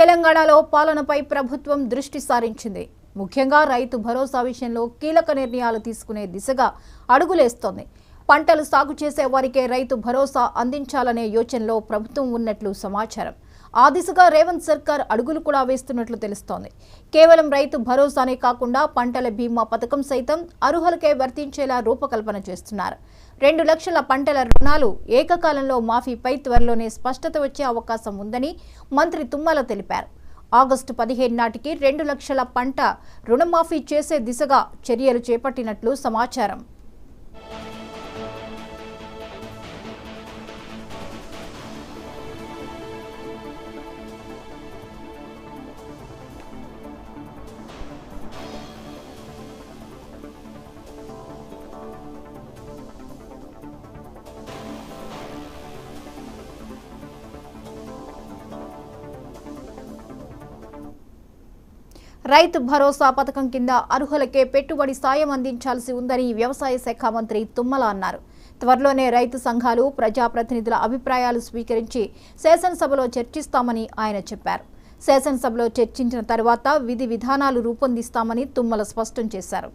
తెలంగాణలో పాలనపై ప్రభుత్వం దృష్టి సారించింది. ముఖ్యంగా రైతు భరోసా విషయంలో కీలక నిర్ణయాలు తీసుకునే దిశగా అడుగులేస్తోంది. పంటలు సాగు చేసే వారికే రైతు భరోసా అందించాలనే యోచనలో ప్రభుత్వం ఉన్నట్లు సమాచారం. ఆ దిశగా రేవంత్ సర్కార్ అడుగులు కూడా వేస్తున్నట్లు తెలుస్తోంది. కేవలం రైతు భరోసానే కాకుండా పంటల బీమా పథకం సైతం అర్హులకే వర్తించేలా రూపకల్పన చేస్తున్నారు. 2 లక్షల పంటల రుణాలు ఏకకాలంలో మాఫీపై త్వరలోనే స్పష్టత వచ్చే అవకాశం ఉందని మంత్రి తుమ్మల తెలిపారు. ఆగస్టు 15 నాటికి 2 లక్షల పంట రుణమాఫీ చేసే దిశగా చర్యలు చేపట్టినట్లు సమాచారం. రైతు భరోసా పథకం కింద అర్హులకే పెట్టుబడి సాయం అందించాల్సి ఉందని వ్యవసాయ శాఖ మంత్రి తుమ్మల అన్నారు. త్వరలోనే రైతు సంఘాలు, ప్రజాప్రతినిధుల అభిప్రాయాలు స్వీకరించి శాసనసభలో చర్చిస్తామని ఆయన చెప్పారు. శాసనసభలో చర్చించిన తర్వాత విధి విధానాలు రూపొందిస్తామని తుమ్మల స్పష్టం చేశారు.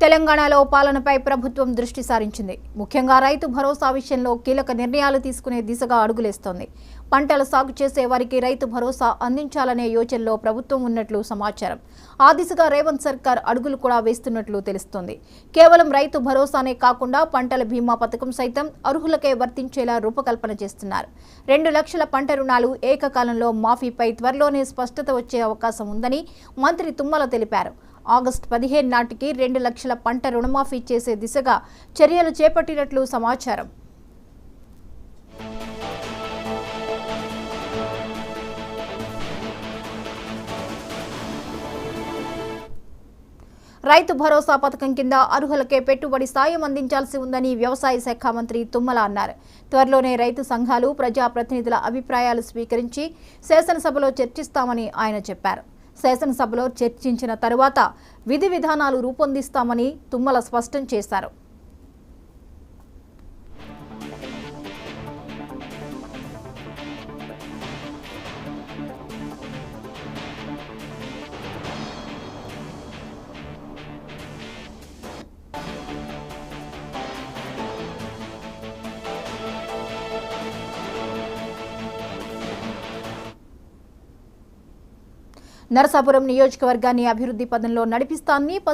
తెలంగాణలో పాలనపై ప్రభుత్వం దృష్టి సారించింది. ముఖ్యంగా రైతు భరోసా విషయంలో కీలక నిర్ణయాలు తీసుకునే దిశగా అడుగులేస్తోంది. పంటలు సాగు చేసే వారికి రైతు భరోసా అందించాలనే యోచనలో ప్రభుత్వం ఉన్నట్లు సమాచారం. ఆ దిశగా రేవంత్ సర్కార్ అడుగులు కూడా వేస్తున్నట్లు తెలుస్తోంది. కేవలం రైతు భరోసానే కాకుండా పంటల బీమా పథకం సైతం అర్హులకే వర్తించేలా రూపకల్పన చేస్తున్నారు. 2 లక్షల పంట రుణాలు ఏకకాలంలో మాఫీపై త్వరలోనే స్పష్టత వచ్చే అవకాశం ఉందని మంత్రి తుమ్మల తెలిపారు. ఆగస్టు 15 నాటికి 2 లక్షల పంట రుణమాఫీ చేసే దిశగా చర్యలు చేపట్టినట్లు సమాచారం. రైతు భరోసా పథకం కింద అర్హులకే పెట్టుబడి సాయం అందించాల్సి ఉందని వ్యవసాయ శాఖ మంత్రి తుమ్మల అన్నారు. త్వరలోనే రైతు సంఘాలు, ప్రజాప్రతినిధుల అభిప్రాయాలు స్వీకరించి శాసనసభలో చర్చిస్తామని ఆయన చెప్పారు. శాసనసభలో చర్చించిన తరువాత విధి విధానాలు రూపొందిస్తామని తుమ్మల స్పష్టం చేశారు. నరసాపురం నియోజకవర్గాన్ని అభివృద్ధి పదంలో నడిపిస్తానని